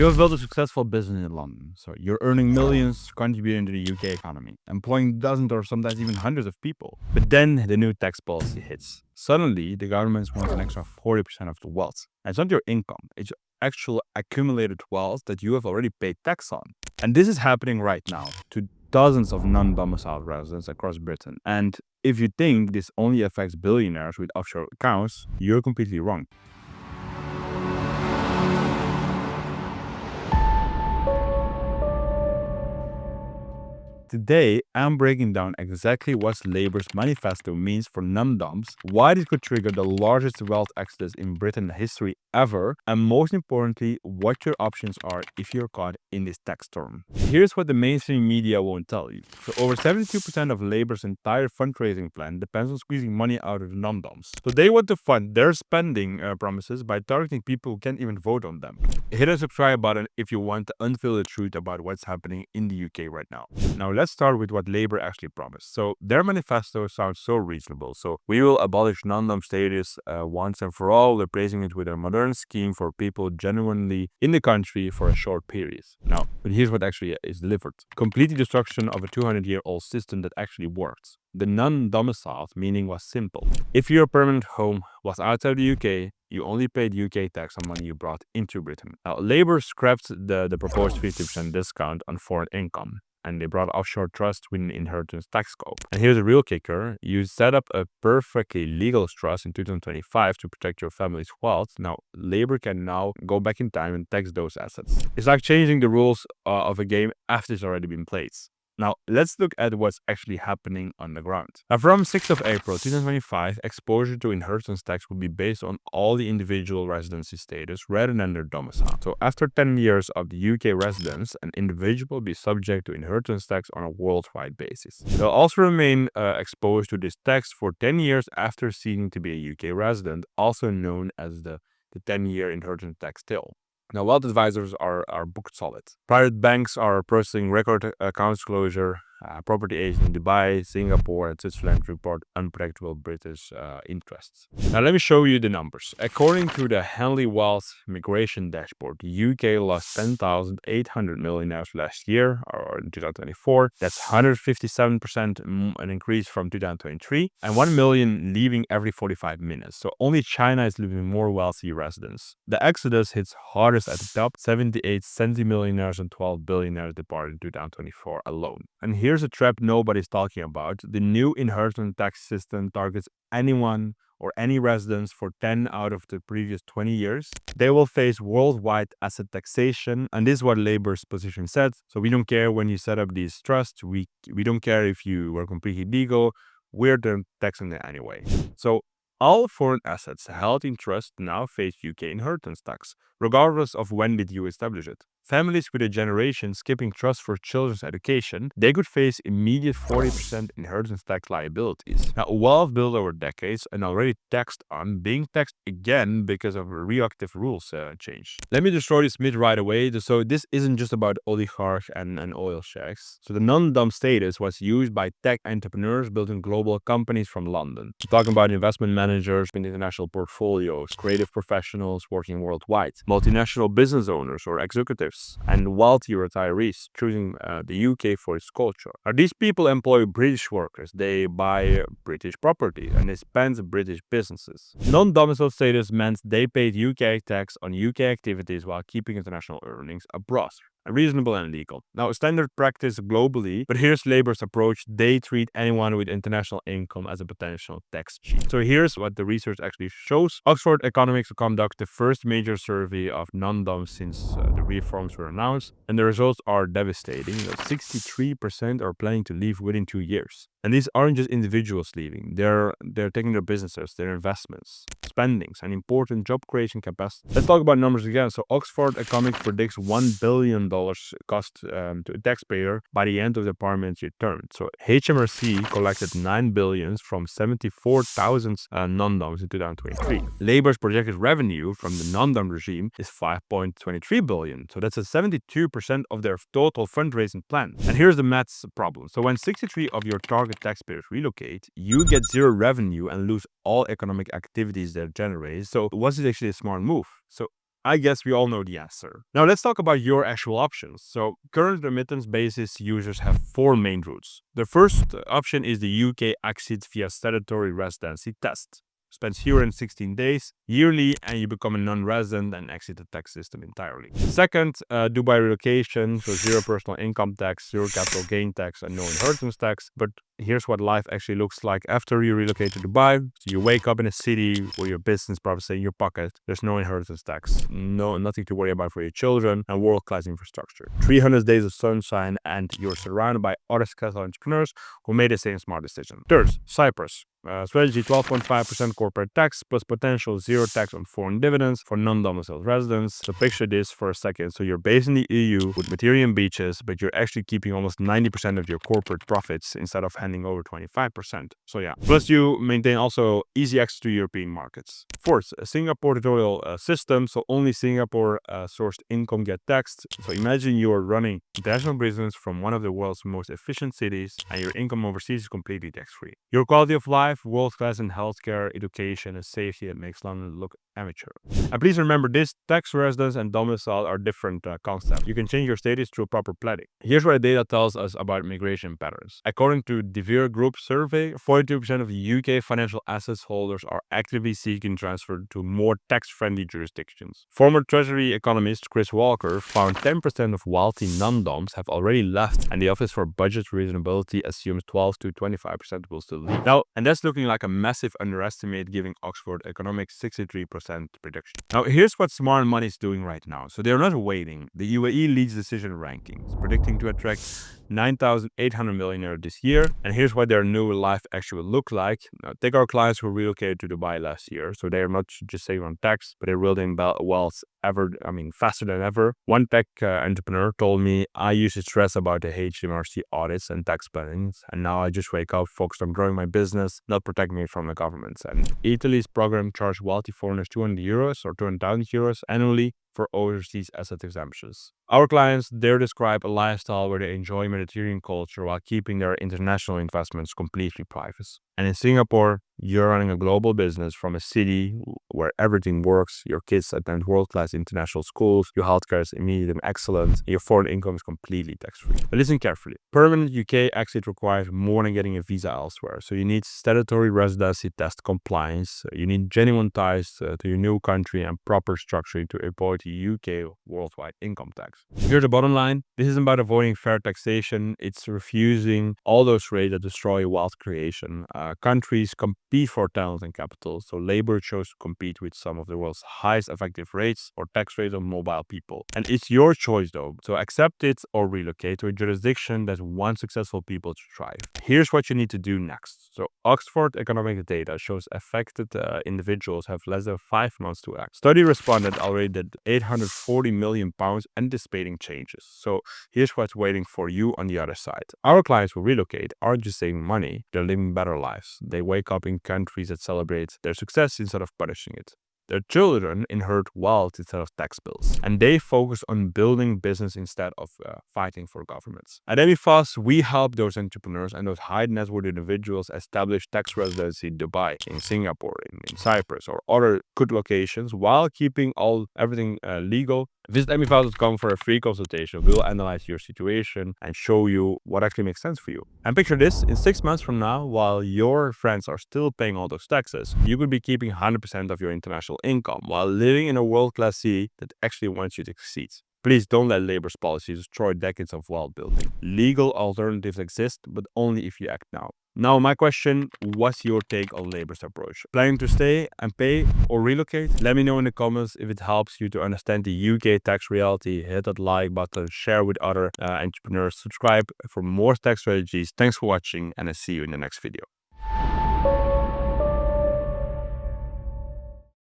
You have built a successful business in London, so you're earning millions, contributing to the UK economy, employing dozens or sometimes even hundreds of people. But then the new tax policy hits. Suddenly, the government wants an extra 40% of the wealth. And it's not your income, it's actual accumulated wealth that you have already paid tax on. And this is happening right now to dozens of non-domicile residents across Britain. And if you think this only affects billionaires with offshore accounts, you're completely wrong. Today, I'm breaking down exactly what Labour's manifesto means for non-doms, why this could trigger the largest wealth exodus in Britain history ever, and most importantly, what your options are if you're caught in this tax storm. Here's what the mainstream media won't tell you. So over 72% of Labour's entire fundraising plan depends on squeezing money out of the non-doms. So they want to fund their spending promises by targeting people who can't even vote on them. Hit the subscribe button if you want to unveil the truth about what's happening in the UK right now. Now let's start with what Labour actually promised. So their manifesto sounds so reasonable. So we will abolish non-dom status once and for all, replacing it with a modern scheme for people genuinely in the country for a short period. Now, but here's what actually is delivered. Complete destruction of a 200-year-old system that actually works. The non-domiciled meaning was simple. If your permanent home was outside the UK, you only paid UK tax on money you brought into Britain. Now, Labour scrapped the proposed 50% discount on foreign income, and they brought offshore trust within inheritance tax scope. And here's the real kicker. You set up a perfectly legal trust in 2025 to protect your family's wealth. Now, Labour can now go back in time and tax those assets. It's like changing the rules of a game after it's already been played. Now, let's look at what's actually happening on the ground. Now, from 6th of April 2025, exposure to inheritance tax will be based on all the individual residency status rather than their domicile. So after 10 years of the UK residence, an individual will be subject to inheritance tax on a worldwide basis. They'll also remain exposed to this tax for 10 years after ceasing to be a UK resident, also known as the 10-year inheritance tax tail. Now, wealth advisors are booked solid. Private banks are processing record accounts closure. Property agents in Dubai, Singapore, and Switzerland report unpredictable British interests. Now, let me show you the numbers. According to the Henley Wealth Migration Dashboard, the UK lost 10,800 millionaires last year, or in 2024. That's 157%, an increase from 2023, and 1 million leaving every 45 minutes. So only China is leaving more wealthy residents. The exodus hits hardest at the top. 78 centimillionaires and 12 billionaires departed in 2024 alone. And here's a trap nobody's talking about. The new inheritance tax system targets anyone or any residents for 10 out of the previous 20 years. They will face worldwide asset taxation, and this is what Labour's position said. So we don't care when you set up these trusts. We don't care if you were completely legal. We're taxing it anyway. So all foreign assets held in trust now face UK inheritance tax, regardless of when did you establish it. Families with a generation skipping trust for children's education, they could face immediate 40% inheritance tax liabilities. Now, wealth built over decades and already taxed on, being taxed again because of a reactive rules change. Let me destroy this myth right away. So this isn't just about oligarchs and oil sheikhs. So the non-dom status was used by tech entrepreneurs building global companies from London. We're talking about investment managers with international portfolios, creative professionals working worldwide, multinational business owners or executives, and wealthy retirees choosing the UK for its culture. Now, these people employ British workers, they buy British property, and they spend British businesses. Non-domicile status meant they paid UK tax on UK activities while keeping international earnings abroad. Reasonable and legal. Now, standard practice globally, but here's Labour's approach. They treat anyone with international income as a potential tax cheat. So here's what the research actually shows. Oxford Economics conducted the first major survey of non-doms since the reforms were announced, and the results are devastating. 63% are planning to leave within 2 years. And these aren't just individuals leaving. They're taking their businesses, their investments, spendings, and important job creation capacity. Let's talk about numbers again. So Oxford Economics predicts $1 billion cost to a taxpayer by the end of the parliamentary term. So HMRC collected $9 billion from 74,000 non-doms in 2023. Labour's projected revenue from the non-dom regime is $5.23 billion. So that's a 72% of their total fundraising plan. And here's the maths problem. So when 63 of your target taxpayers relocate, you get zero revenue and lose all economic activities that generate. So was it actually a smart move? So I guess we all know the answer. Now let's talk about your actual options. So current remittance basis users have four main routes. The first option is the UK exit via statutory residency test. Spend fewer than 16 days yearly and you become a non-resident and exit the tax system entirely. Second, Dubai relocation, so zero personal income tax, zero capital gain tax, and no inheritance tax. But here's what life actually looks like after you relocate to Dubai. So you wake up in a city where your business profits in your pocket. There's no inheritance tax, nothing to worry about for your children, and world-class infrastructure. 300 days of sunshine, and you're surrounded by other successful entrepreneurs who made the same smart decision. Third, Cyprus. Strategy 12.5% corporate tax plus potential zero tax on foreign dividends for non-domicile residents. So picture this for a second. So you're based in the EU with Mediterranean beaches, but you're actually keeping almost 90% of your corporate profits instead of handing over 25%. So yeah. Plus you maintain also easy access to European markets. Fourth, a Singapore tutorial system. So only Singapore sourced income get taxed. So imagine you are running international business from one of the world's most efficient cities and your income overseas is completely tax-free. Your quality of life, world-class in healthcare, education, and safety that makes London look amateur. And please remember this, tax residence and domicile are different concepts. You can change your status through proper planning. Here's what the data tells us about migration patterns. According to De Veer Group survey, 42% of the UK financial assets holders are actively seeking transfer to more tax-friendly jurisdictions. Former Treasury economist Chris Walker found 10% of wealthy non-doms have already left, and the Office for Budget Reasonability assumes 12 to 25% will still leave. Now, and that's looking like a massive underestimate, giving Oxford Economics 63% prediction. Now, here's what smart money is doing right now. So they're not waiting. The UAE leads decision rankings, predicting to attract 9,800 millionaires this year. And here's what their new life actually will look like. Now, take our clients who relocated to Dubai last year. So they're not just saving on tax, but they're building wealth faster than ever. One tech entrepreneur told me, I used to stress about the HMRC audits and tax plannings, and now I just wake up focused on growing my business, not protecting it from the governments. And Italy's program charged wealthy foreigners 200 euros or 200,000 euros annually for overseas asset exemptions. Our clients, they describe a lifestyle where they enjoy Mediterranean culture while keeping their international investments completely private. And in Singapore, you're running a global business from a city where everything works. Your kids attend world-class international schools, your healthcare is immediate and excellent, and your foreign income is completely tax-free. But listen carefully. Permanent UK exit requires more than getting a visa elsewhere. So you need statutory residency test compliance, you need genuine ties to your new country, and proper structuring to avoid the UK worldwide income tax. Here's the bottom line. This isn't about avoiding fair taxation. It's refusing all those rates that destroy wealth creation. Countries compete for talent and capital. So labor chose to compete with some of the world's highest effective rates or tax rates on mobile people. And it's your choice though. So accept it or relocate to a jurisdiction that wants successful people to thrive. Here's what you need to do next. So Oxford economic data shows affected individuals have less than 5 months to act. Study responded already did £840 million anticipating changes. So here's what's waiting for you on the other side. Our clients who relocate aren't just saving money, they're living better lives. They wake up in countries that celebrate their success instead of punishing it. Their children inherit wealth instead of tax bills, and they focus on building business instead of fighting for governments. At MIFAS, we help those entrepreneurs and those high net worth individuals establish tax residency in Dubai, in Singapore, in Cyprus, or other good locations while keeping everything legal. Visit MIFAS.com for a free consultation. We'll analyze your situation and show you what actually makes sense for you. And picture this, in 6 months from now, while your friends are still paying all those taxes, you could be keeping 100% of your international income while living in a world-class city that actually wants you to succeed. Please don't let Labor's policies destroy decades of wealth building. Legal alternatives exist, but only if you act now. Now, my question, what's your take on Labor's approach? Planning to stay and pay or relocate? Let me know in the comments. If it helps you to understand the UK tax reality, hit that like button, share with other entrepreneurs, subscribe for more tax strategies. Thanks for watching, and I'll see you in the next video.